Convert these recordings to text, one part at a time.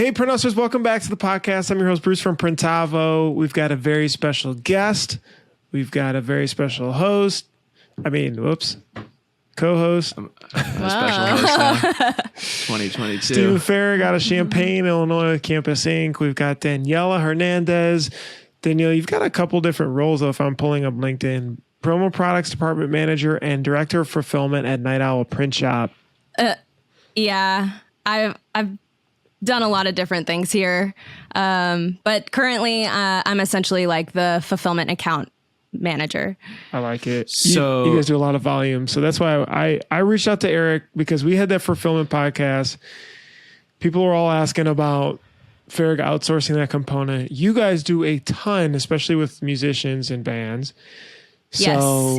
Hey, print hustlers, welcome back to the podcast. I'm your host, Bruce from Printavo. We've got a very special guest. We've got a very special host. Co-host. I'm a special host now. 2022. Stephen Farrig out of Champaign, Illinois, Campus Inc. We've got Daniela Hernandez. Daniela, you've got a couple different roles, though, if I'm pulling up LinkedIn. Promo Products Department Manager and Director of Fulfillment at Night Owl Print Shop. Yeah, I've done a lot of different things here. But currently, I'm essentially like the fulfillment account manager. I like it. So you guys do a lot of volume. So that's why I reached out to Eric because we had that fulfillment podcast. People were all asking about Farrig outsourcing that component. You guys do a ton, especially with musicians and bands. So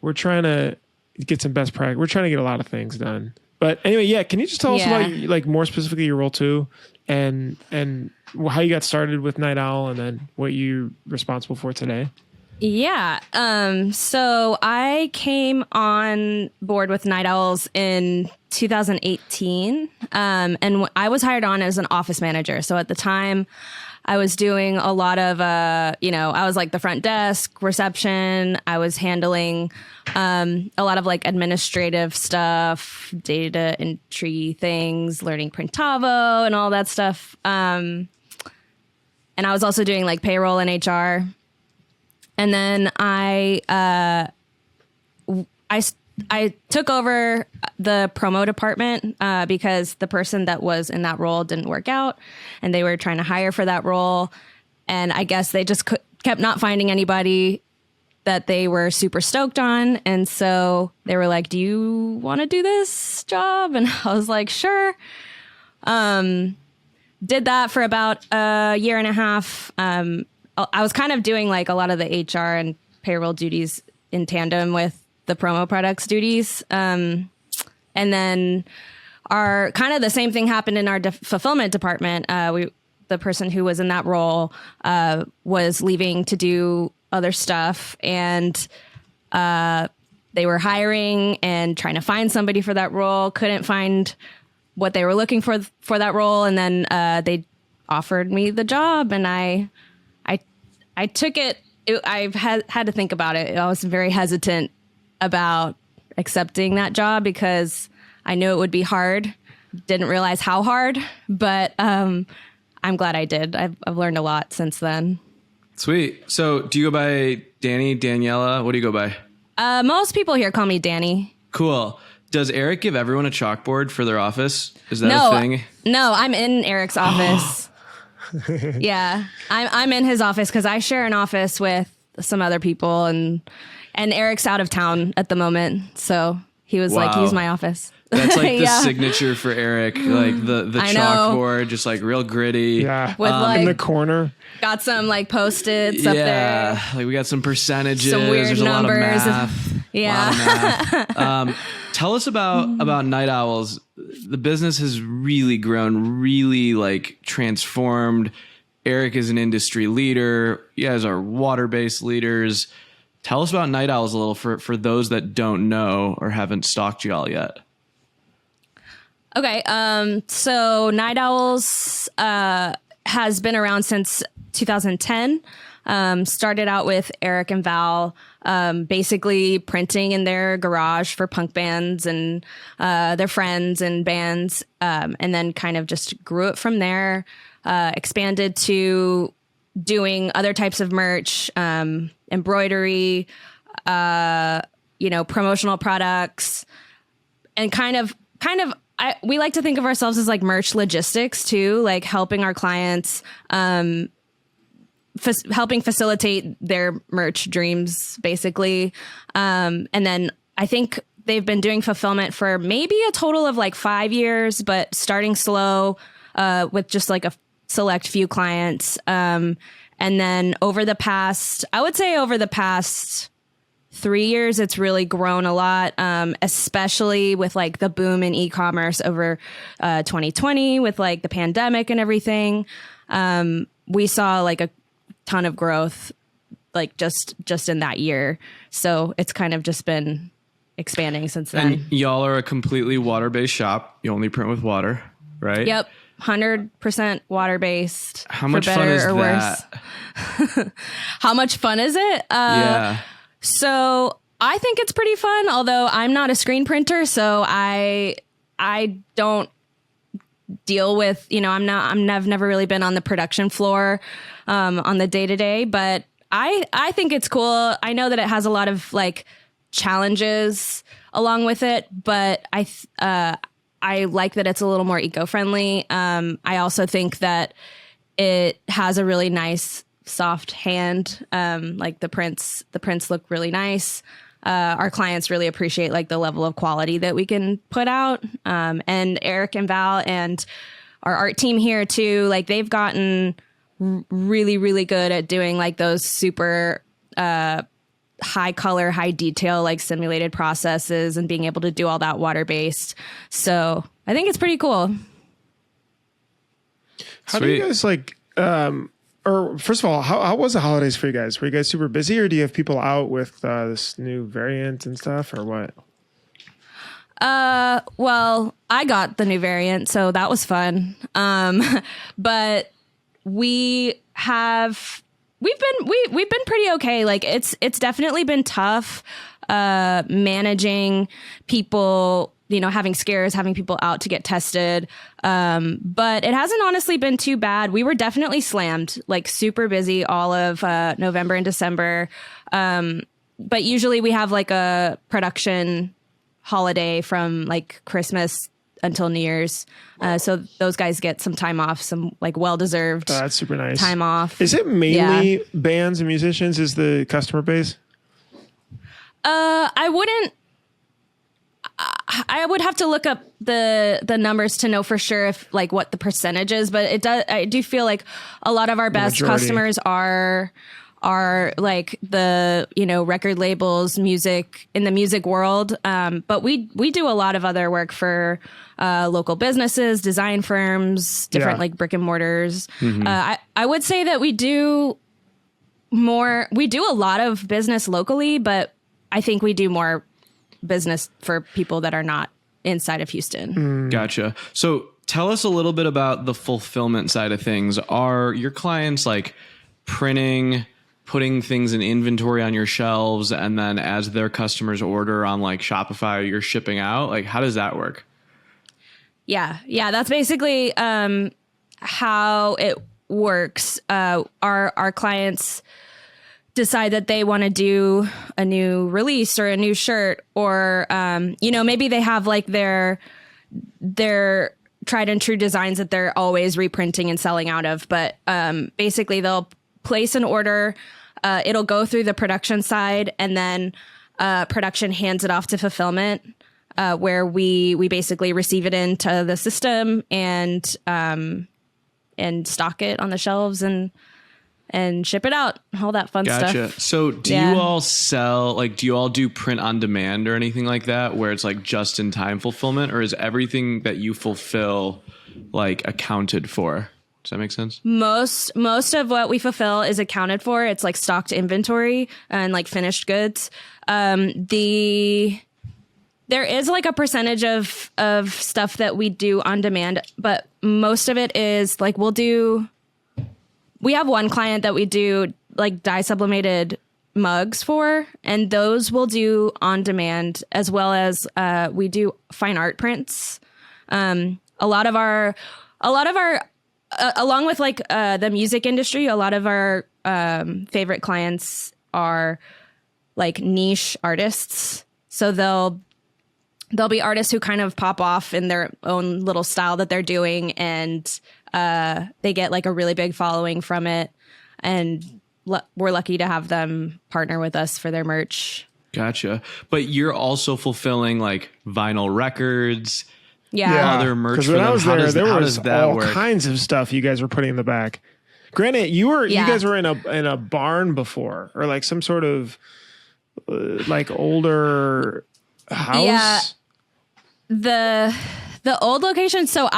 we're trying to get some best practice. We're trying to get a lot of things done. But anyway, yeah, can you just tell us about, like, more specifically your role too, and how you got started with Night Owl, and then what you're responsible for today? Yeah. So I came on board with Night Owls in 2018. And I was hired on as an office manager. So at the time I was doing a lot of, I was like the front desk, reception. I was handling a lot of like administrative stuff, data entry things, learning Printavo and all that stuff. And I was also doing like payroll and HR. And then I took over the promo department because the person that was in that role didn't work out, and they were trying to hire for that role. And I guess they just kept not finding anybody that they were super stoked on. And so they were like, do you want to do this job? And I was like, sure. Did that for about a year and a half. I was kind of doing like a lot of the HR and payroll duties in tandem with the promo products duties. And then our kind of the same thing happened in our fulfillment department. The person who was in that role was leaving to do other stuff, and they were hiring and trying to find somebody for that role. Couldn't find what they were looking for that role. And then they offered me the job, and I took it. I've had to think about it. I was very hesitant about accepting that job because I knew it would be hard. Didn't realize how hard, but I'm glad I did. I've learned a lot since then. Sweet. So do you go by Dani, Daniela? What do you go by? Most people here call me Dani. Cool. Does Eric give everyone a chalkboard for their office? Is that a thing? No, I'm in Eric's office. Yeah, I'm in his office because I share an office with some other people, and Eric's out of town at the moment, so he was like, use my office. That's like the signature for Eric, like the chalkboard, just like real gritty. Yeah, with like, in the corner. Got some like Post-its up there. Yeah, like we got some percentages. Some weird There's numbers. A lot of math. Yeah. A lot of math. Tell us about Night Owls. The business has really grown, really like transformed. Eric is an industry leader. You guys are water-based leaders. Tell us about Night Owls a little for those that don't know or haven't stalked you all yet. Okay. So Night Owls has been around since 2010. Started out with Eric and Val, basically printing in their garage for punk bands and their friends and bands, and then kind of just grew it from there, expanded to doing other types of merch, embroidery, promotional products, and we like to think of ourselves as like merch logistics too, like helping our clients, helping facilitate their merch dreams, basically. And then I think they've been doing fulfillment for maybe a total of like 5 years, but starting slow with just like a select few clients. And then over the past 3 years, it's really grown a lot, especially with like the boom in e-commerce over 2020 with like the pandemic and everything. We saw like a ton of growth, like just in that year. So it's kind of just been expanding since then. And y'all are a completely water-based shop. You only print with water, right? Yep. 100% water-based. How much for fun better is or that? worse. How much fun is it? Yeah. So I think it's pretty fun, although I'm not a screen printer, so I don't deal with, I've never really been on the production floor on the day-to-day, but I think it's cool. I know that it has a lot of like challenges along with it, but I like that it's a little more eco-friendly. I also think that it has a really nice soft hand. Like the prints look really nice. Our clients really appreciate like the level of quality that we can put out. And Eric and Val and our art team here too, like they've gotten really, really good at doing like those super high color, high detail, like simulated processes and being able to do all that water based. So I think it's pretty cool. How do you guys like, or first of all, how was the holidays for you guys? Were you guys super busy, or do you have people out with this new variant and stuff, or what? Well, I got the new variant, so that was fun. But we've been pretty okay. Like it's definitely been tough, managing people, having scares, having people out to get tested. But it hasn't honestly been too bad. We were definitely slammed, like super busy all of November and December. But usually we have like a production holiday from like Christmas until New Year's. So those guys get some time off, some like well-deserved that's super nice time off. Is it mainly bands and musicians is the customer base? I would have to look up the numbers to know for sure if like what the percentage is, but I do feel like a lot of our best customers are like the, record labels, music in the music world. But we do a lot of other work for local businesses, design firms, different like brick and mortars. Mm-hmm. I would say that we do a lot of business locally, but I think we do more business for people that are not inside of Houston. Gotcha. So tell us a little bit about the fulfillment side of things. Are your clients like printing, putting things in inventory on your shelves, and then as their customers order on like Shopify, you're shipping out? Like, how does that work? Yeah. That's basically how it works. Our clients decide that they want to do a new release or a new shirt, or maybe they have like their tried and true designs that they're always reprinting and selling out of. But basically they'll place an order, it'll go through the production side, and then production hands it off to fulfillment, where we basically receive it into the system and stock it on the shelves and ship it out, all that fun stuff. Gotcha. So do you all sell, like, do you all do print on demand or anything like that, where it's like just in time fulfillment, or is everything that you fulfill like accounted for? Does that make sense? Most of what we fulfill is accounted for. It's like stocked inventory and like finished goods. There is like a percentage of stuff that we do on demand, but most of it is like we have one client that we do like dye sublimated mugs for, and those we'll do on demand, as well as we do fine art prints. A lot of our along with like the music industry, a lot of our favorite clients are like niche artists. So they'll be artists who kind of pop off in their own little style that they're doing, and they get like a really big following from it. And we're lucky to have them partner with us for their merch. Gotcha. But you're also fulfilling like vinyl records, other merch. Because when I was there was all kinds of stuff you guys were putting in the back. Granted, you guys were in a barn before, or like some sort of like older house. Yeah, the old location. So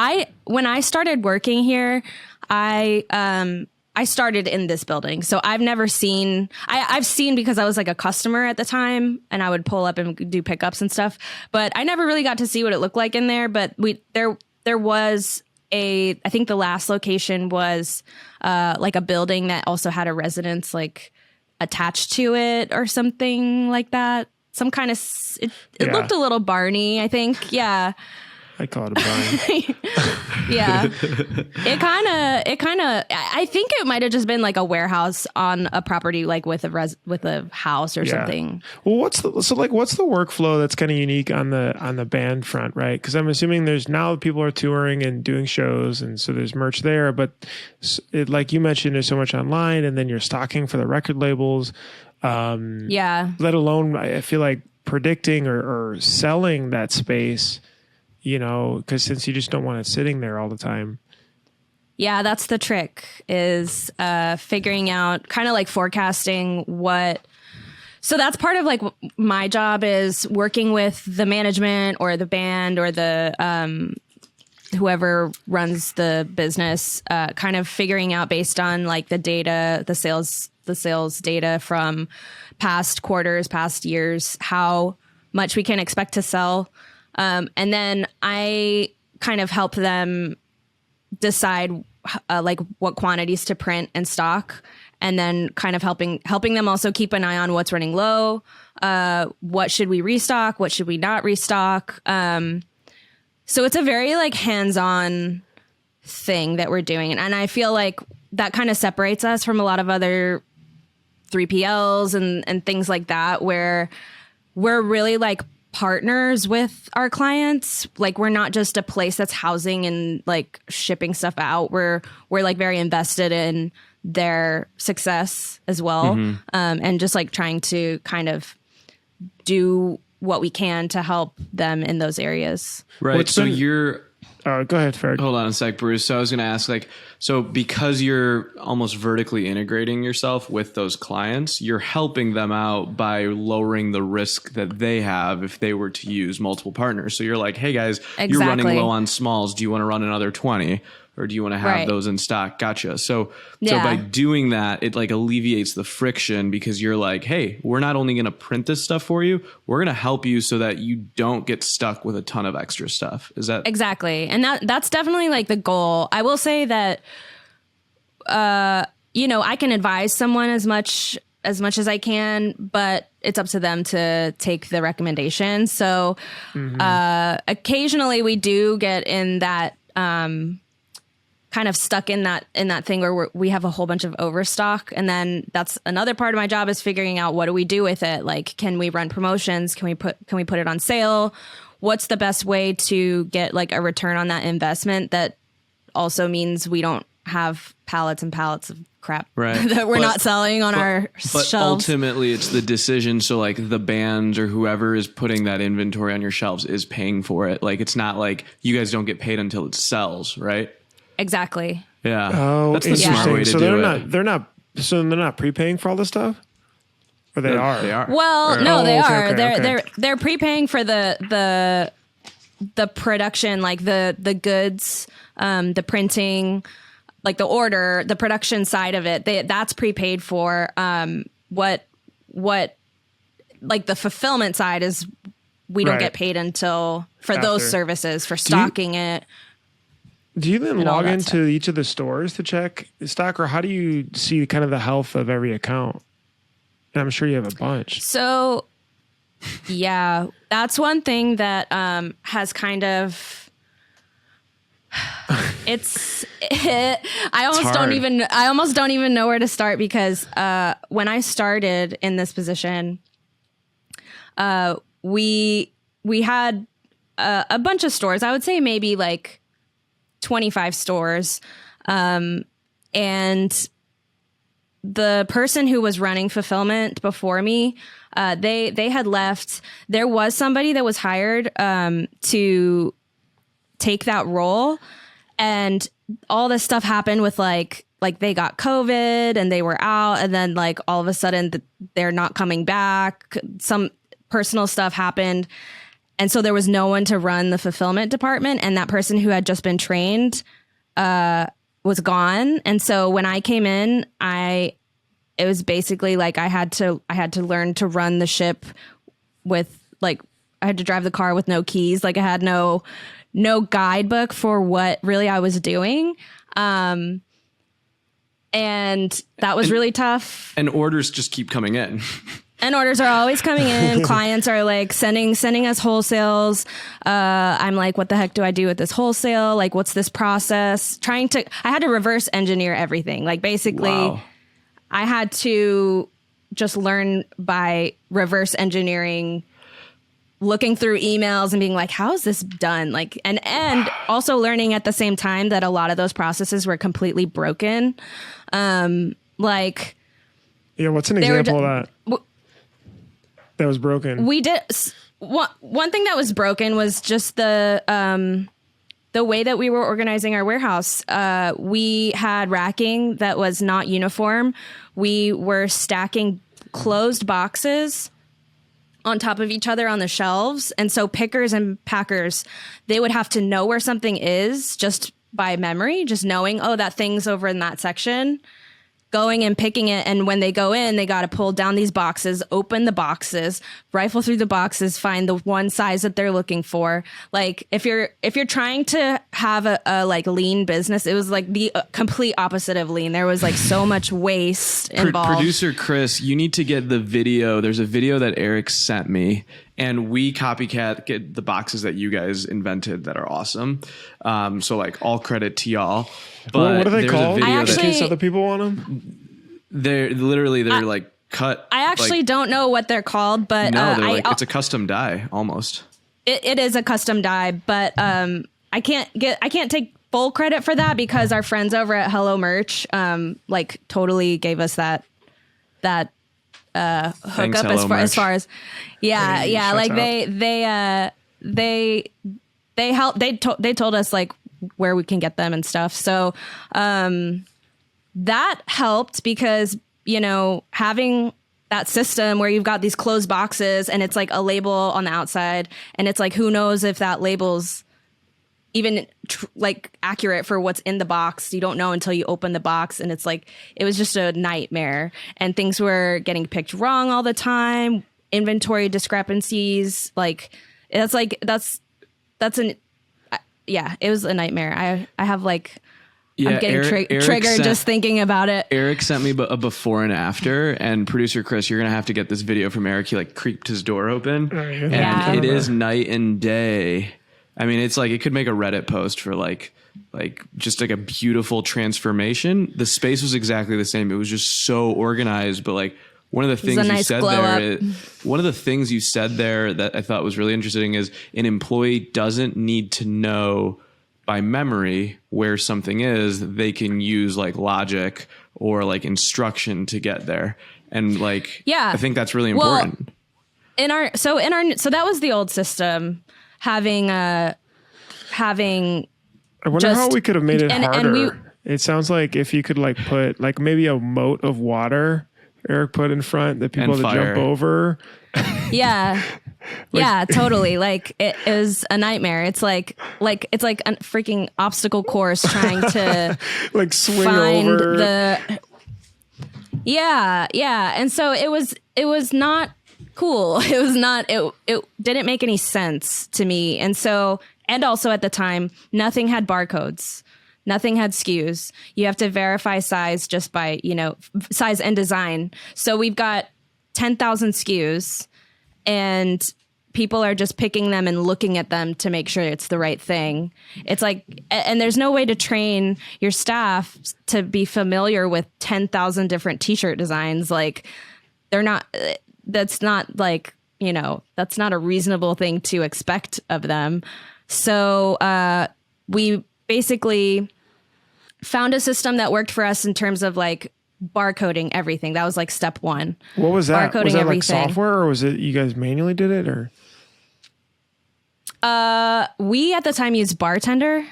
when I started working here, I started in this building. So I've never seen, I've seen because I was like a customer at the time, and I would pull up and do pickups and stuff, but I never really got to see what it looked like in there. But there was I think the last location was like a building that also had a residence like attached to it or something like that. Some kind of, it looked a little barny, I think. Yeah. I call it a barn. Yeah. It kind of, I think it might have just been like a warehouse on a property, like with a house or something. Well, what's the workflow that's kind of unique on the band front, right? Because I'm assuming there's now people are touring and doing shows, and so there's merch there, but like you mentioned, there's so much online, and then you're stocking for the record labels. Let alone, I feel like predicting or selling that space, because since you just don't want it sitting there all the time. Yeah, that's the trick, is figuring out, kind of like forecasting what. So that's part of like my job, is working with the management or the band or the whoever runs the business, kind of figuring out based on like the data, the sales data from past quarters, past years, how much we can expect to sell. And then I kind of help them decide like what quantities to print and stock, and then kind of helping them also keep an eye on what's running low. What should we restock? What should we not restock? So it's a very like hands-on thing that we're doing. And I feel like that kind of separates us from a lot of other 3PLs and things like that, where we're really like partners with our clients. Like, we're not just a place that's housing and like shipping stuff out. We're like very invested in their success as well. And just like trying to kind of do what we can to help them in those areas. Right. So you're... Go ahead, Ferg. Hold on a sec, Bruce. So I was going to ask, like, so because you're almost vertically integrating yourself with those clients, you're helping them out by lowering the risk that they have if they were to use multiple partners. So you're like, hey guys, you're running low on smalls. Do you want to run another 20? Or do you want to have those in stock? Gotcha. So by doing that, it like alleviates the friction, because you're like, hey, we're not only going to print this stuff for you, we're going to help you so that you don't get stuck with a ton of extra stuff. Is that exactly? And that's definitely like the goal. I will say that, I can advise someone as much as I can, but it's up to them to take the recommendation. So occasionally we do get in that kind of stuck in that thing where we have a whole bunch of overstock. And then that's another part of my job, is figuring out, what do we do with it? Like, can we run promotions? Can we put it on sale? What's the best way to get like a return on that investment that also means we don't have pallets and pallets of crap that we're not selling on our shelves? But ultimately it's the decision. So like the band or whoever is putting that inventory on your shelves is paying for it. Like, it's not like you guys don't get paid until it sells, right? Exactly. Yeah. Oh, that's the smart way to so do they're it. They're not prepaying for all this stuff? Or they are? They are. Well, no, they are. Okay. They're prepaying for the production, like the goods, the printing, like the order, the production side of it. That's prepaid for. What like the fulfillment side is, we don't get paid until for those services, for stocking it. Do you then log into each of the stores to check stock, or how do you see kind of the health of every account? And I'm sure you have a bunch. So, yeah, that's one thing that has kind of. I almost don't even know where to start, because when I started in this position, we had a bunch of stores. I would say maybe like 25 stores. And the person who was running fulfillment before me, they had left. There was somebody that was hired to take that role, and all this stuff happened with like they got COVID and they were out, and then like all of a sudden they're not coming back. Some personal stuff happened. And so there was no one to run the fulfillment department, and that person who had just been trained was gone. And so when I came in, it was basically like I had to learn to run the ship with like, I had to drive the car with no keys. Like, I had no no guidebook for what really I was doing. And that was really tough. And orders just keep coming in. And orders are always coming in. Clients are like sending us wholesales. I'm like, what the heck do I do with this wholesale? Like, what's this process? I had to reverse engineer everything. Like, basically, Wow. I had to just learn by reverse engineering, looking through emails and being like, how is this done? Like, and also learning at the same time that a lot of those processes were completely broken. Like, Yeah, what's an example of that? That was broken. We did one thing that was broken was just the way that we were organizing our warehouse. We had racking that was not uniform. We were stacking closed boxes on top of each other on the shelves. And so pickers and packers, they would have to know where something is just by memory, just knowing, oh, that thing's over in that section, going and picking it. And when they go in, they got to pull down these boxes, open the boxes, rifle through the boxes, find the one size that they're looking for. Like, if you're trying to have a like lean business, it was like the complete opposite of lean. There was like so much waste involved. Producer Chris, you need to get the video. There's a video that Eric sent me, and we get the boxes that you guys invented that are awesome. So like, all credit to y'all. But what are they called? I In actually- case other people want them. They're like cut. I actually like, don't know what they're called, but no, they're like, it's a custom die almost. It is a custom die, but I can't take full credit for that because our friends over at Hello Merch like totally gave us that hookup as far as yeah, hey, yeah, like out. they helped, they told us like where we can get them and stuff. So that helped because, you know, having that system where you've got these closed boxes and it's like a label on the outside and it's like, who knows if that label's even like accurate for what's in the box. You don't know until you open the box. And it's like, it was just a nightmare and things were getting picked wrong all the time. Inventory discrepancies. Like that's it was a nightmare. I have like, Yeah, I'm getting Eric triggered just thinking about it. Eric sent me a before and after, and producer Chris, you're gonna have to get this video from Eric. He like creeped his door open, and Yeah. it is night and day. I mean, it's like it could make a Reddit post for like just like a beautiful transformation. The space was exactly the same. It was just so organized, but like one of the things you said there, one of the things you said there that I thought was really interesting is an employee doesn't need to know by memory where something is. They can use like logic or like instruction to get there. And like, yeah, I think that's really important. Well, so that was the old system having I wonder how we could have made it harder. It sounds like if you could like put like maybe a moat of water Eric put in front that people had to jump over. Yeah. Yeah, totally. Like it is a nightmare. It's like a freaking obstacle course trying to like swing find over. Yeah. And so it was not cool. It was not, it didn't make any sense to me. And also at the time, nothing had barcodes. Nothing had SKUs. You have to verify size just by, size and design. So we've got 10,000 SKUs and people are just picking them and looking at them to make sure it's the right thing. It's like, and there's no way to train your staff to be familiar with 10,000 different t-shirt designs. Like that's not like, that's not a reasonable thing to expect of them. So we basically found a system that worked for us in terms of like barcoding everything. That was like step one. What was that? Barcoding was that everything. like software or was it you guys manually did it or? We at the time used Bartender,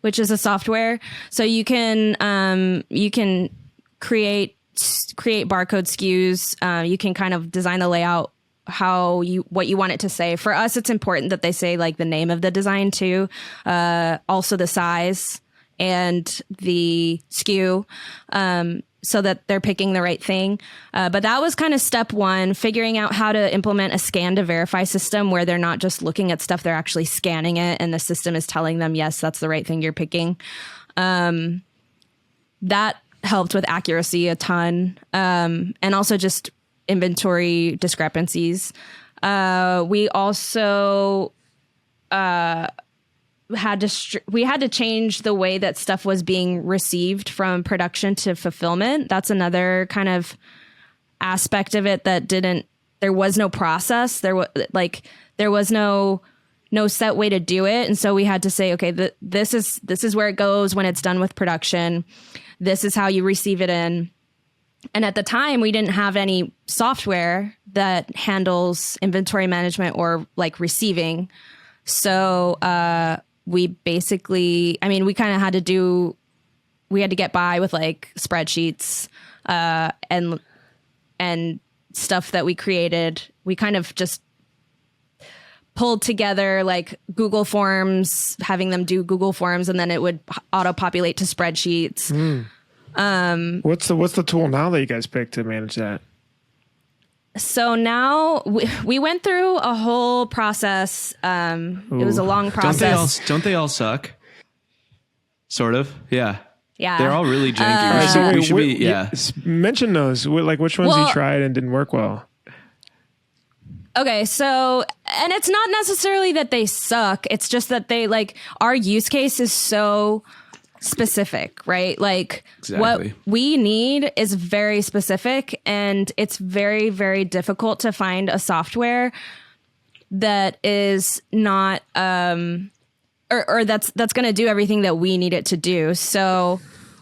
which is a software. So you can create barcode SKUs. You can kind of design the layout what you want it to say. For us, it's important that they say like the name of the design too. Also the size and the SKU. so that they're picking the right thing. But that was kind of step one, figuring out how to implement a scan to verify system where they're not just looking at stuff, they're actually scanning it and the system is telling them, yes, that's the right thing you're picking. That helped with accuracy a ton. And also just inventory discrepancies. We also had to change the way that stuff was being received from production to fulfillment. That's another kind of aspect of it that there was no process. There was no set way to do it. And so we had to say, okay, this is where it goes when it's done with production. This is how you receive it in. And at the time, we didn't have any software that handles inventory management or like receiving. So we basically, we kind of had to get by with like spreadsheets and stuff that we created. We kind of just pulled together like Google Forms, having them do Google Forms, and then it would auto-populate to spreadsheets. What's the tool now that you guys picked to manage that? So now we went through a whole process. It was a long process. Don't they all suck? Sort of. Yeah. Yeah. They're all really janky. We should be. Mention those. Like which ones you tried and didn't work well. Okay. So, and it's not necessarily that they suck. It's just that they our use case is so specific, right? Like exactly. What we need is very specific, and it's very, very difficult to find a software that is not or that's going to do everything that we need it to do. So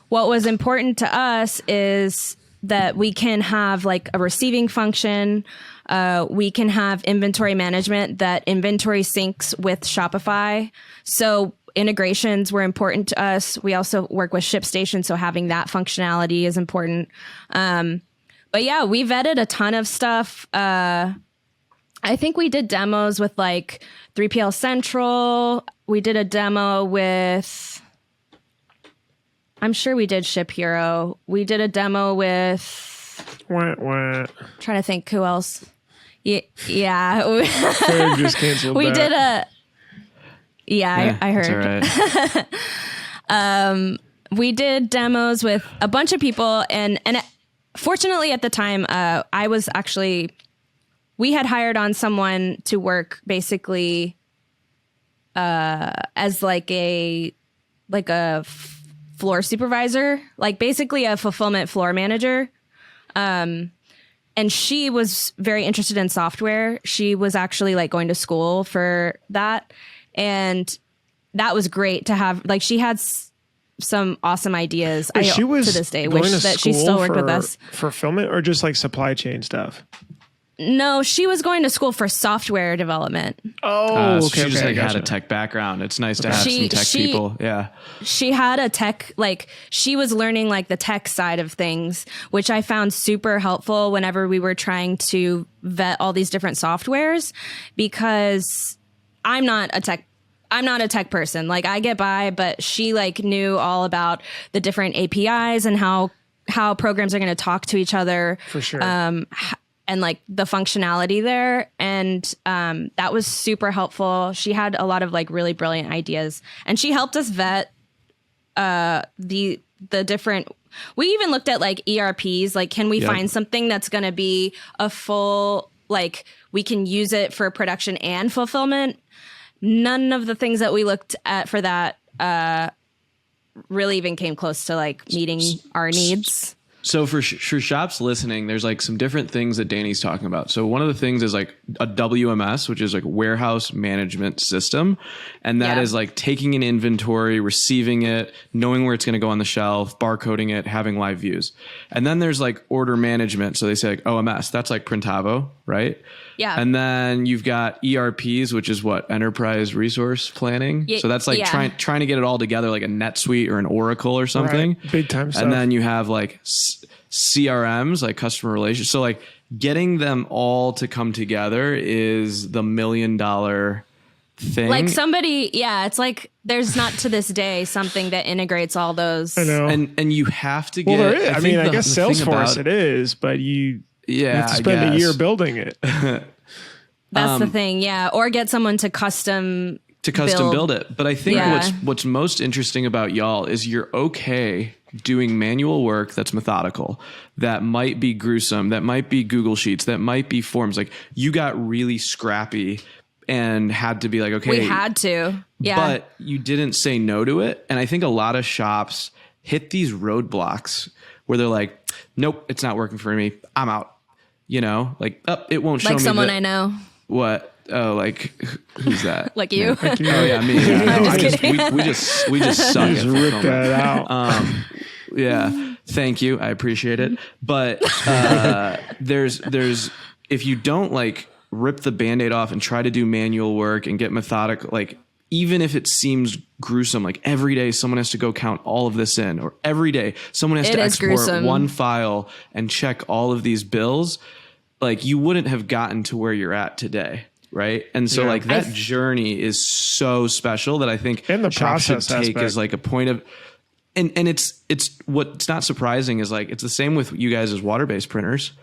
what was important to us is that we can have like a receiving function. We can have inventory management that inventory syncs with Shopify. So integrations were important to us. We also work with ShipStation, so having that functionality is important. But yeah, we vetted a ton of stuff. I think we did demos with like 3PL Central. We did a demo with, I'm sure we did Ship Hero. We did a demo with, trying to think who else. Yeah. Just canceled we that. did a, yeah, I heard. That's all right. We did demos with a bunch of people, and fortunately at the time, we had hired on someone to work basically as like a floor supervisor, like basically a fulfillment floor manager. And she was very interested in software. She was actually like going to school for that. And that was great to have. Like she had some awesome ideas. She was to this day wish that she still worked with us. Fulfillment or just like supply chain stuff? No, she was going to school for software development. So okay. she just Okay, had a tech background. It's nice to have some tech people. Yeah. She had a tech, like she was learning like the tech side of things, which I found super helpful whenever we were trying to vet all these different softwares, because I'm not a tech person. Like I get by, but she like knew all about the different APIs and how programs are going to talk to each other. For sure. And like the functionality there. And that was super helpful. She had a lot of like really brilliant ideas, and she helped us vet the different, we even looked at like ERPs, like can we find something that's going to be a full, like we can use it for production and fulfillment. None of the things that we looked at for that really even came close to like meeting our needs. So for shops listening, there's like some different things that Dani's talking about. So one of the things is like a WMS, which is like warehouse management system. And that is like taking an inventory, receiving it, knowing where it's going to go on the shelf, barcoding it, having live views. And then there's like order management. So they say like OMS, that's like Printavo, right? Yeah. And then you've got ERPs, which is what? Enterprise Resource Planning. So that's like trying to get it all together like a NetSuite or an Oracle or something. Right. Big time stuff. And then you have like CRMs, like customer relations. So like getting them all to come together is the $1 million thing. Like somebody, it's like there's not to this day something that integrates all those. I know. And you have to get. Well, there is. I mean, I the guess thing Salesforce about- it is, but you Yeah, have to spend a year building it. That's the thing, yeah. Or get someone to custom build it. But I think Yeah. what's most interesting about y'all is you're okay doing manual work that's methodical, that might be gruesome, that might be Google Sheets, that might be forms. Like you got really scrappy and had to be like, okay. We had to. Yeah. But you didn't say no to it. And I think a lot of shops hit these roadblocks where they're like, nope, it's not working for me. I'm out. You know, like, it won't show me. Like someone I know. What? Oh, like who's that? Like you. Oh yeah, me. Yeah, no, just kidding. we just suck at Just rip that out. Yeah, thank you. I appreciate it. But there's if you don't like rip the Band-Aid off and try to do manual work and get methodical, like even if it seems gruesome, like every day someone has to go count all of this in, or every day someone has to export gruesome. one file and check all of these bills, like you wouldn't have gotten to where you're at today. Right. And so like that journey is so special that I think And the shops should process take aspect. as like a point of, and it's what's not surprising is like, it's the same with you guys as water-based printers,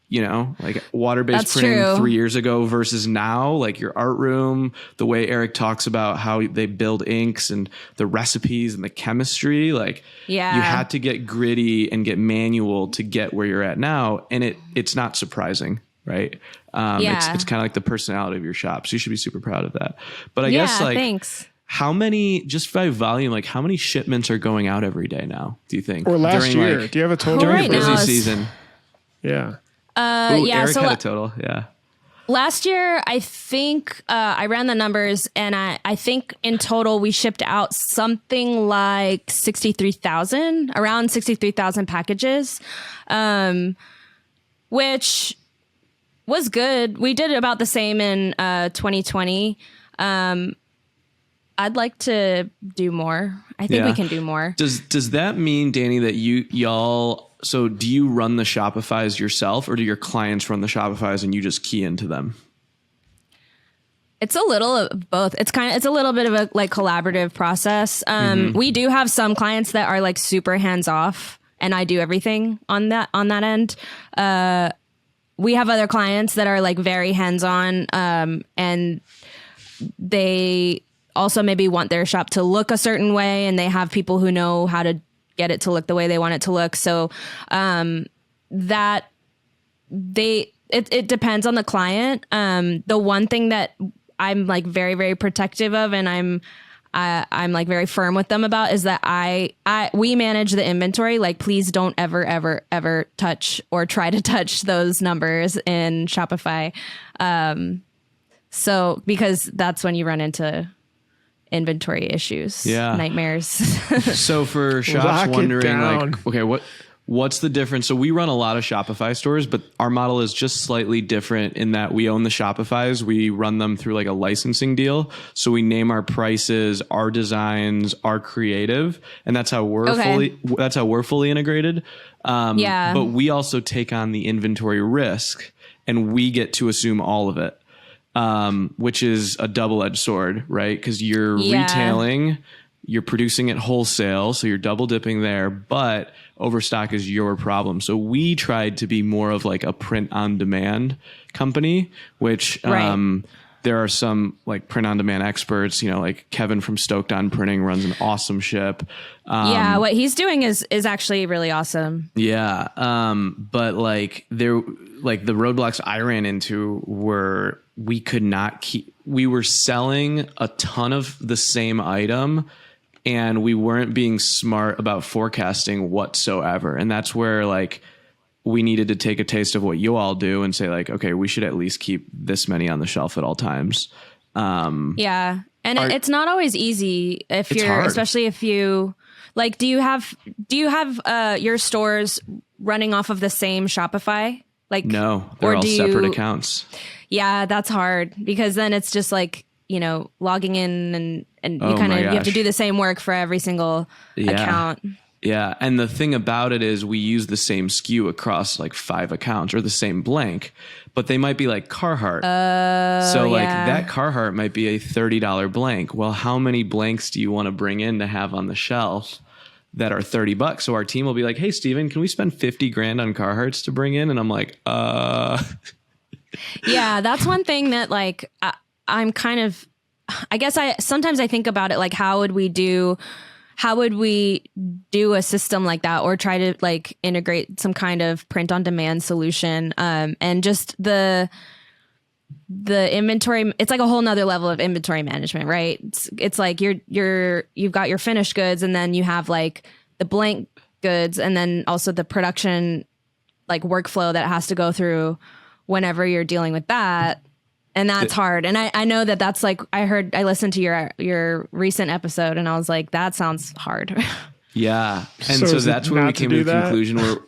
you know, like water-based That's printing true. 3 years ago versus now, like your art room, the way Eric talks about how they build inks and the recipes and the chemistry, like Yeah. you had to get gritty and get manual to get where you're at now. And it's not surprising. Right. Yeah. It's kind of like the personality of your shop. So you should be super proud of that. But I guess like thanks. how many, just by volume, like how many shipments are going out every day now, do you think? Or last During, year. like, Do you have a total? during Right the busy now is- season. Yeah. Ooh, Yeah. Eric So had a total. Yeah. last year, I think I ran the numbers, and I think in total we shipped out something like 63,000, around 63,000 packages, which was good. We did about the same in 2020. I'd like to do more. I think we can do more. Does that mean, Dani, that y'all, so do you run the Shopifys yourself, or do your clients run the Shopifys and you just key into them? It's a little of both. It's a little bit of a like collaborative process. We do have some clients that are like super hands off, and I do everything on that end. We have other clients that are like very hands on, and they also maybe want their shop to look a certain way, and they have people who know how to get it to look the way they want it to look. So it depends on the client. The one thing that I'm like very, very protective of, and I'm like very firm with them about, is that we manage the inventory. Like, please don't ever touch or try to touch those numbers in Shopify. So because that's when you run into inventory issues, nightmares. So for shops Lock it wondering down. like, okay, what's the difference? So we run a lot of Shopify stores, but our model is just slightly different in that we own the Shopifys. We run them through like a licensing deal. So we name our prices, our designs, our creative, and that's how we're fully integrated. But we also take on the inventory risk, and we get to assume all of it. Which is a double-edged sword, right? Because you're retailing, you're producing at wholesale, so you're double dipping there, but overstock is your problem. So we tried to be more of like a print on demand company, which there are some like print on demand experts, you know, like Kevin from Stoked on Printing runs an awesome ship. What he's doing is actually really awesome. Yeah. But like the roadblocks I ran into were we could not we were selling a ton of the same item, and we weren't being smart about forecasting whatsoever. And that's where like we needed to take a taste of what you all do and say like, okay, we should at least keep this many on the shelf at all times. And it's not always easy if you're, hard. especially if you like, do you have your stores running off of the same Shopify? Like, No, they're all separate accounts. Yeah, that's hard, because then it's just like, you know, logging in and you Oh kind my of, you have to gosh. do the same work for every single account. Yeah. And the thing about it is we use the same SKU across like 5 accounts or the same blank, but they might be like Carhartt. So like that Carhartt might be a $30 blank. Well, how many blanks do you want to bring in to have on the shelf that are $30? So our team will be like, hey, Steven, can we spend 50 grand on Carhartts to bring in? And I'm like, Yeah, that's one thing that like I'm kind of, I guess sometimes I think about it like how would we do a system like that, or try to like integrate some kind of print on demand solution, and just the inventory. It's like a whole nother level of inventory management, right? It's like you've got your finished goods, and then you have like the blank goods, and then also the production like workflow that has to go through whenever you're dealing with that. And that's hard. And I know that's like, I listened to your recent episode and I was like, that sounds hard. Yeah. And so that's where we came to the conclusion where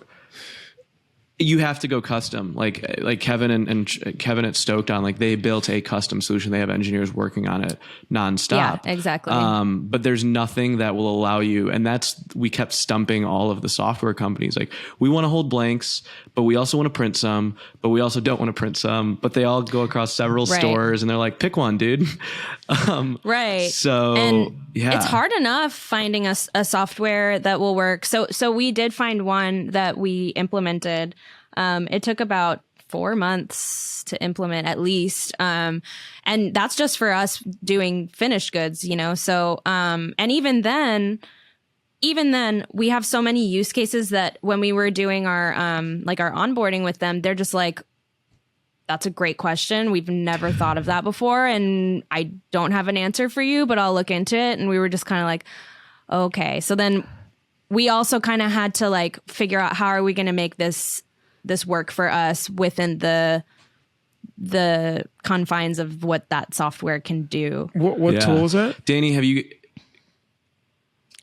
you have to go custom. Like Kevin and Kevin at Stoked On, like they built a custom solution. They have engineers working on it nonstop. Yeah, exactly. But there's nothing that will allow you. And we kept stumping all of the software companies. Like we want to hold blanks, but we also want to print some, but we also don't want to print some, but they all go across several stores and they're like, pick one, dude. Right. So yeah, it's hard enough finding a software that will work. So we did find one that we implemented. It took about 4 months to implement at least. And that's just for us doing finished goods, you know? So, and even then we have so many use cases that when we were doing our onboarding with them, they're just like, that's a great question. We've never thought of that before. And I don't have an answer for you, but I'll look into it. And we were just kind of like, okay. So then we also kind of had to like figure out how are we going to make this work for us within the confines of what that software can do. What tool is that? Dani, have you...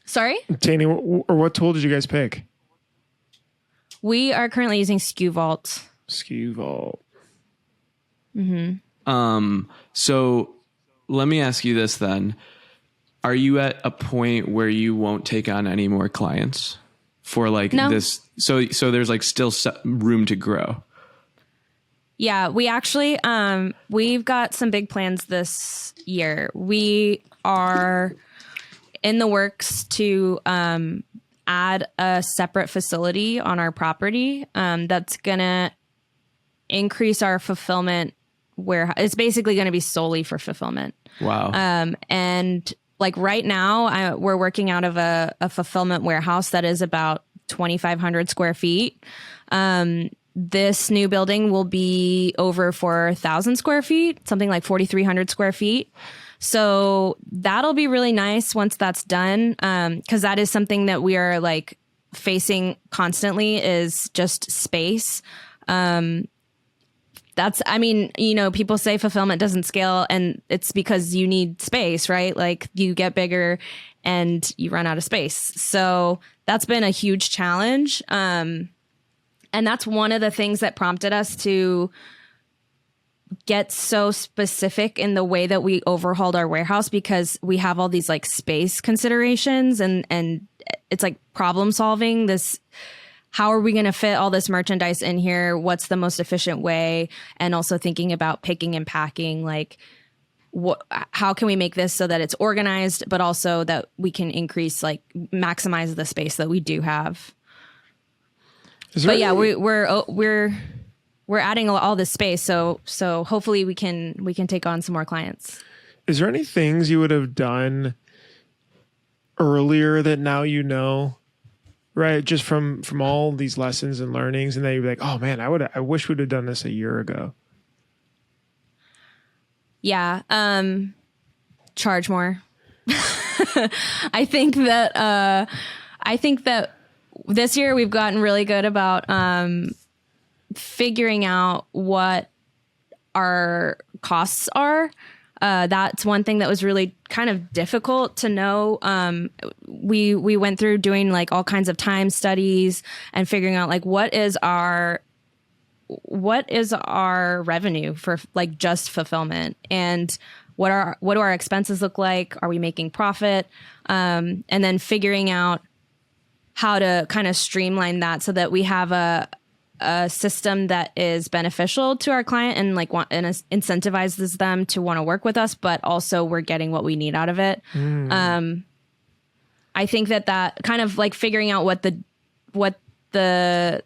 Sorry? Dani, or what tool did you guys pick? We are currently using SKU Vault. SKU Vault. Mm-hmm. So let me ask you this then. Are you at a point where you won't take on any more clients for like this? So there's like still room to grow. Yeah, we actually, we've got some big plans this year. We are in the works to add a separate facility on our property that's going to increase our fulfillment warehouse. It's basically going to be solely for fulfillment. Wow. And like right now, we're working out of a fulfillment warehouse that is about 2,500 square feet. This new building will be over 4,000 square feet, something like 4,300 square feet. So that'll be really nice once that's done. Cause that is something that we are like facing constantly is just space. I mean, you know, people say fulfillment doesn't scale and it's because you need space, right? Like you get bigger and you run out of space. So that's been a huge challenge. And that's one of the things that prompted us to get so specific in the way that we overhauled our warehouse, because we have all these like space considerations and it's like problem solving this. How are we going to fit all this merchandise in here? What's the most efficient way? And also thinking about picking and packing, like how can we make this so that it's organized, but also that we can maximize the space that we do have. But yeah, we're adding all this space. So hopefully we can take on some more clients. Is there any things you would have done earlier that now you know? Right, just from all these lessons and learnings, and then you'd be like, "Oh man, I wish we'd have done this a year ago." Yeah, charge more. I think that this year we've gotten really good about figuring out what our costs are. That's one thing that was really kind of difficult to know. We went through doing like all kinds of time studies and figuring out like what is our revenue for like just fulfillment, and what do our expenses look like? Are we making profit? And then figuring out how to kind of streamline that so that we have a system that is beneficial to our client and like incentivizes them to want to work with us, but also we're getting what we need out of it. I think that kind of like figuring out what the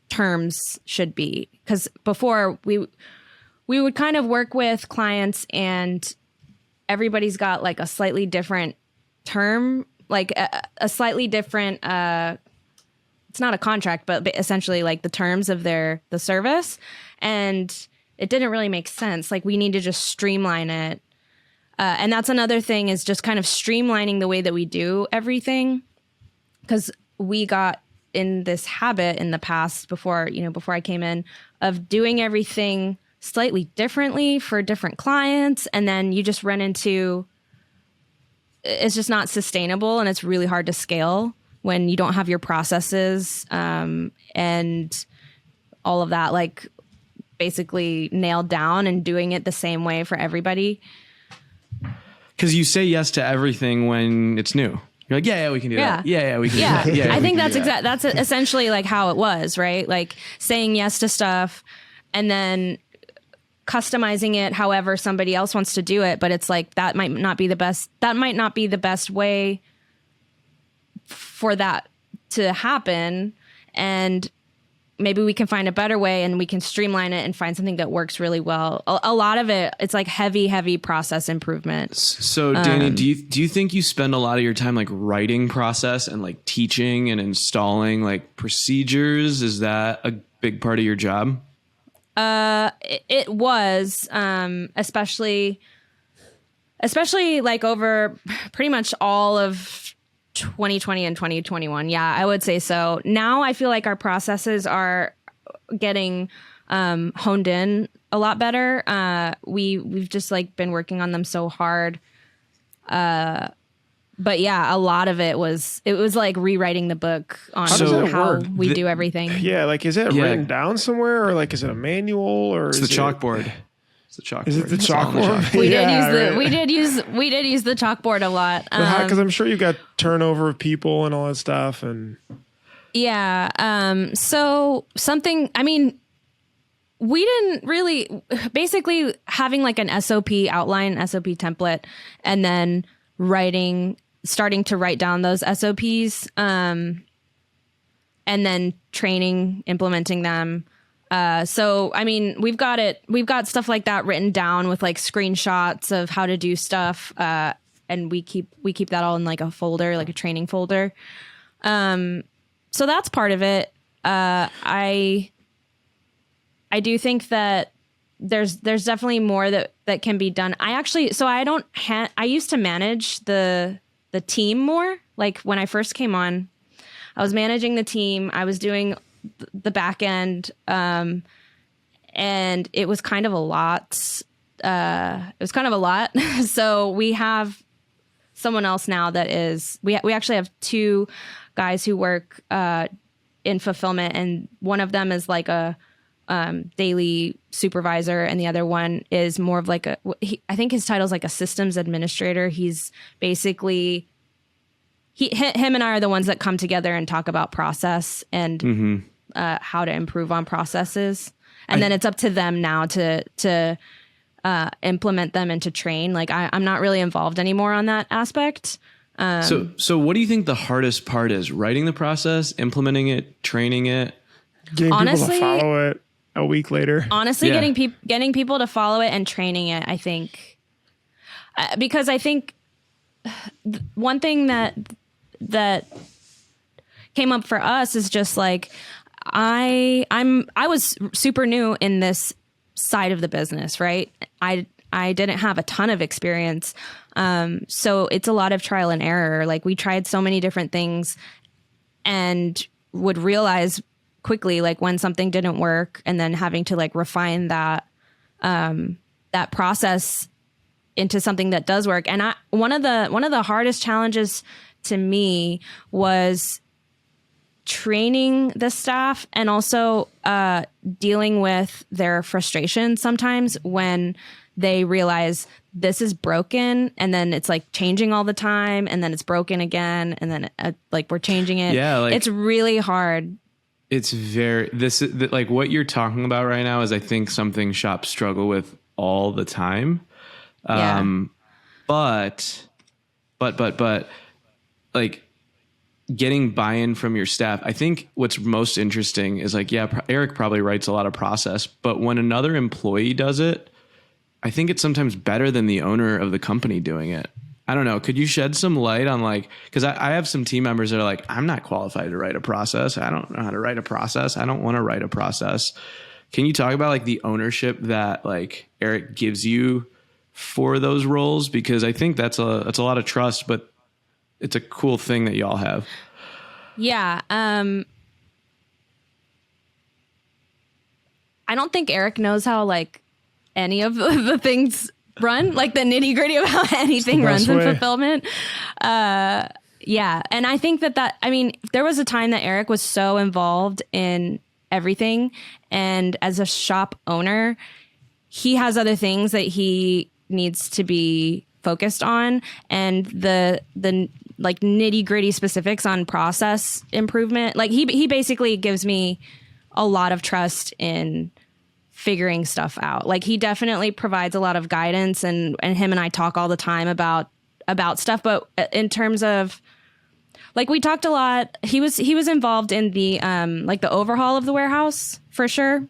terms should be, because before we would kind of work with clients and everybody's got like a slightly different term, like a slightly different it's not a contract, but essentially like the terms of the service. And it didn't really make sense. Like we need to just streamline it. And that's another thing, is just kind of streamlining the way that we do everything. Because we got in this habit in the past before I came in, of doing everything slightly differently for different clients. And then you just run into, it's just not sustainable and it's really hard to scale when you don't have your processes and all of that like basically nailed down and doing it the same way for everybody. Because you say yes to everything when it's new. You're like, yeah, we can do that. Yeah, we can do that. Yeah, I think that's essentially like how it was, right? Like saying yes to stuff and then customizing it however somebody else wants to do it. But it's like, that might not be the best way for that to happen, and maybe we can find a better way and we can streamline it and find something that works really well. A lot of it, it's like heavy process improvement. So Dani, do you think you spend a lot of your time like writing process and like teaching and installing like procedures? Is that a big part of your job? It was, especially like over pretty much all of 2020 and 2021. Yeah, I would say so. Now I feel like our processes are getting honed in a lot better. We've just like been working on them so hard. But yeah, a lot of it was like rewriting the book on how we do everything. Yeah, like is it written down somewhere, or like is it a manual, or it's the chalkboard? Chalkboard. Is it the chalkboard? We did use the chalkboard a lot. Because I'm sure you got turnover of people and all that stuff. And yeah. So something, I mean, we didn't really, basically having like an SOP outline, SOP template, and then starting to write down those SOPs, and then training, implementing them. So, I mean, we've got stuff like that written down with like screenshots of how to do stuff. And we keep that all in like a folder, like a training folder. So that's part of it. I do think that there's definitely more that can be done. I used to manage the team more. Like when I first came on, I was managing the team. I was doing the back end, and it was kind of a lot. So we have someone else now that is, we actually have two guys who work in fulfillment, and one of them is like a daily supervisor, and the other one is more of like I think his title is like a systems administrator. He's basically him and I are the ones that come together and talk about process and how to improve on processes. And then it's up to them now to implement them and to train. Like I'm not really involved anymore on that aspect. So what do you think the hardest part is? Writing the process, implementing it, training it? Getting people to follow it a week later. Honestly, getting people to follow it and training it, I think. Because I think one thing that came up for us is just like, I was super new in this side of the business, right? I didn't have a ton of experience. So it's a lot of trial and error. Like we tried so many different things and would realize quickly, like when something didn't work, and then having to like refine that process into something that does work. And one of the hardest challenges to me was training the staff, and also dealing with their frustration sometimes when they realize this is broken, and then it's like changing all the time, and then it's broken again, and then like we're changing it. Yeah, like, it's really hard. It's like what you're talking about right now is I think something shops struggle with all the time. But like getting buy-in from your staff, I think what's most interesting is like, Eric probably writes a lot of process, but when another employee does it, I think it's sometimes better than the owner of the company doing it. I don't know. Could you shed some light on like, because I have some team members that are like, I'm not qualified to write a process. I don't know how to write a process. I don't want to write a process. Can you talk about like the ownership that like Eric gives you for those roles? Because I think that's a lot of trust, but it's a cool thing that y'all have. Yeah. I don't think Eric knows how like any of the things run, like the nitty gritty of how anything runs in fulfillment. Yeah. And I think I mean, there was a time that Eric was so involved in everything. And as a shop owner, he has other things that he needs to be focused on. And the like nitty gritty specifics on process improvement, like he basically gives me a lot of trust in figuring stuff out. Like he definitely provides a lot of guidance, and him and I talk all the time about stuff. But in terms of like, we talked a lot. He was involved in the like the overhaul of the warehouse for sure.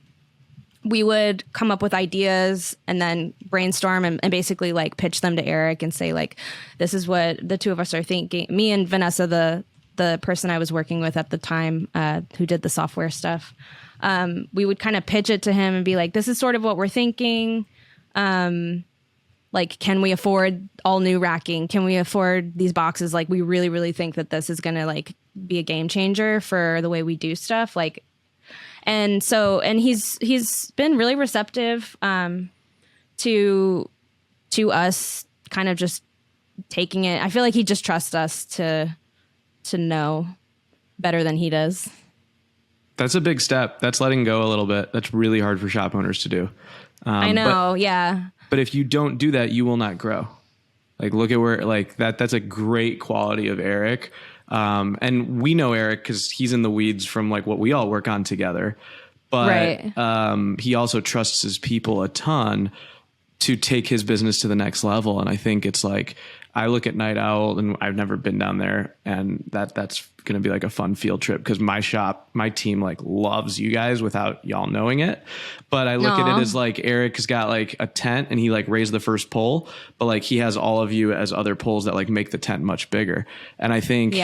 We would come up with ideas and then brainstorm and basically like pitch them to Eric and say like, this is what the two of us are thinking. Me and Vanessa, the person I was working with at the time, who did the software stuff. We would kind of pitch it to him and be like, this is sort of what we're thinking. Like, can we afford all new racking? Can we afford these boxes? Like, we really, really think that this is going to like be a game changer for the way we do stuff. Like, and he's been really receptive, to us kind of just taking it. I feel like he just trusts us to know better than he does. That's a big step. That's letting go a little bit. That's really hard for shop owners to do. I know. Yeah. But if you don't do that, you will not grow. Like, look at where, like, that's a great quality of Eric. And we know Eric because he's in the weeds from like what we all work on together. But he also trusts his people a ton to take his business to the next level. And I think it's like, I look at Night Owl, and I've never been down there, and that's going to be like a fun field trip because my team like loves you guys without y'all knowing it. But I look at it as like Eric has got like a tent, and he like raised the first pole, but like he has all of you as other poles that like make the tent much bigger. And I think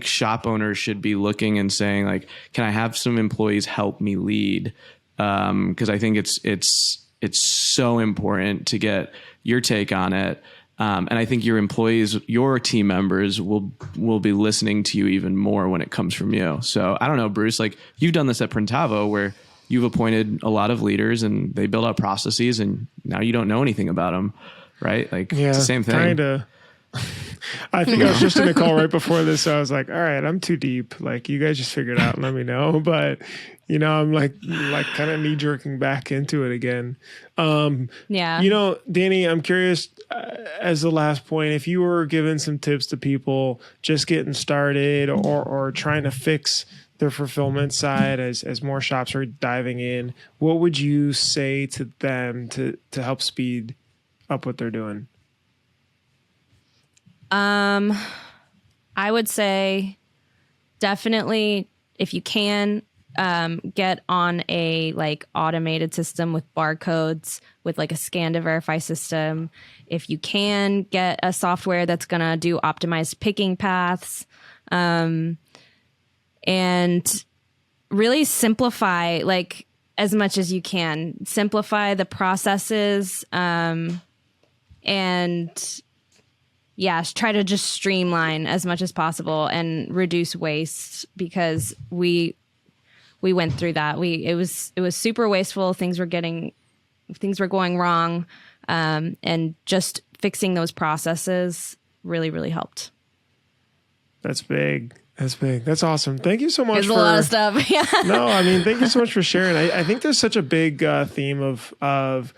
shop owners should be looking and saying like, can I have some employees help me lead? Because I think it's so important to get your take on it. And I think your employees, your team members will be listening to you even more when it comes from you. So I don't know, Bruce, like you've done this at Printavo where you've appointed a lot of leaders and they build out processes, and now you don't know anything about them, right? Like it's the same thing. Kinda. I think I was just in a call right before this. So I was like, all right, I'm too deep. Like you guys just figure it out and let me know. But you know, I'm like kind of knee jerking back into it again. You know, Dani, I'm curious, as the last point, if you were giving some tips to people just getting started or trying to fix their fulfillment side as more shops are diving in, what would you say to them to help speed up what they're doing? I would say definitely, if you can, get on a like automated system with barcodes, with like a scan to verify system. If you can, get a software that's going to do optimized picking paths, and really simplify, like as much as you can, simplify the processes, and try to just streamline as much as possible and reduce waste, because we went through that. It was super wasteful. Things were going wrong. And just fixing those processes really, really helped. That's big. That's awesome. Thank you so much. There's a lot of stuff. Yeah. No, I mean, thank you so much for sharing. I think there's such a big theme of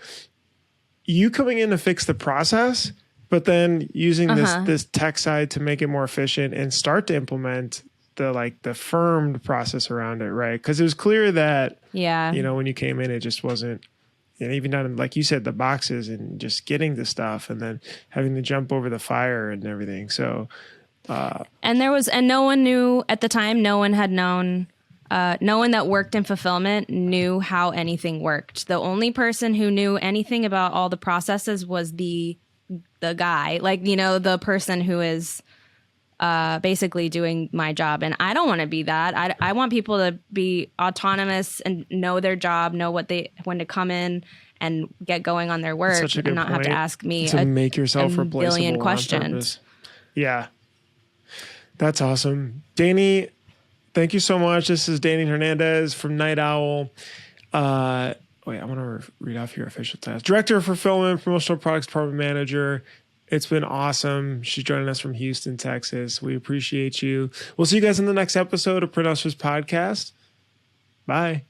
you coming in to fix the process, but then using this tech side to make it more efficient and start to implement the firmed process around it, right? Because it was clear that when you came in, it just wasn't. And even down, like you said, the boxes and just getting the stuff and then having to jump over the fire and everything. So, and no one knew at the time, no one had known, no one that worked in fulfillment knew how anything worked. The only person who knew anything about all the processes was the guy, the person who is basically doing my job. And I don't want to be that. I want people to be autonomous and know their job, know when to come in and get going on their work and not have to ask me to make yourself replaceable billion questions. Yeah. That's awesome. Dani, thank you so much. This is Dani Hernandez from Night Owl. I want to read off your official titles. Director of Fulfillment, Promotional Products Department Manager. It's been awesome. She's joining us from Houston, Texas. We appreciate you. We'll see you guys in the next episode of Print Hustlers Podcast. Bye.